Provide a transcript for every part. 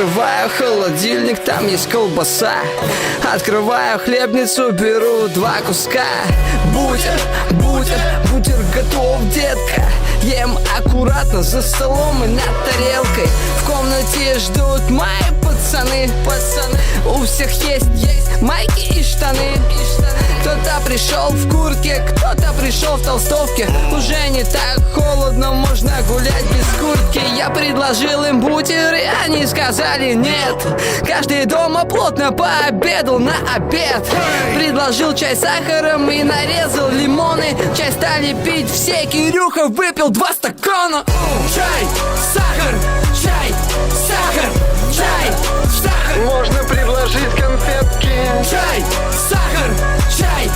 Открываю холодильник, там есть колбаса. Открываю хлебницу, беру 2 куска. Бутер готов, детка. Ем аккуратно за столом и над тарелкой. В комнате ждут мои пацаны. У всех есть майки и штаны. Кто-то пришел в куртке, кто-то пришел в толстовке. Уже не так холодно, можно гулять без куртки. Я предложил им бутеры, они сказали нет. Каждый дома плотно пообедал на обед. Предложил чай с сахаром и нарезал лимоны. Чай стали пить все, Кирюха выпил 2 стакана. Чай, сахар, чай, сахар, чай, сахар. Можно предложить конфетки. Чай, сахар, чай,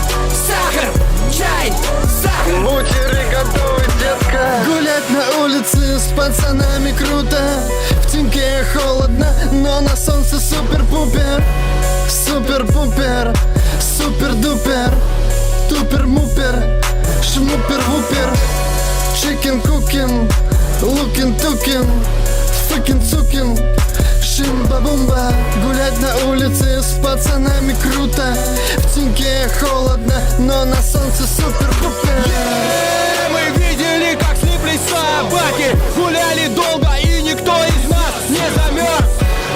сахар, чай, сахар. Бутеры готовы, детка. Гулять на улице с пацанами круто. В теньке холодно, но на солнце супер-пупер. Супер-пупер, супер-дупер. Тупер-мупер, шмупер-вупер. Чикен-кукен, лукин-тукен, фыкен-цукен. Шимба-бумба. Гулять на улице с пацанами круто. В теньке холодно, но на солнце супер-пупер. Мы видели, как слиплись собаки. Гуляли долго, и никто из нас не замерз.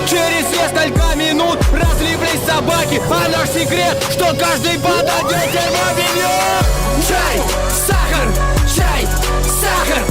Через несколько минут разлиплись собаки. А наш секрет, что каждый подойдет термобелье. Чай, сахар, чай, сахар,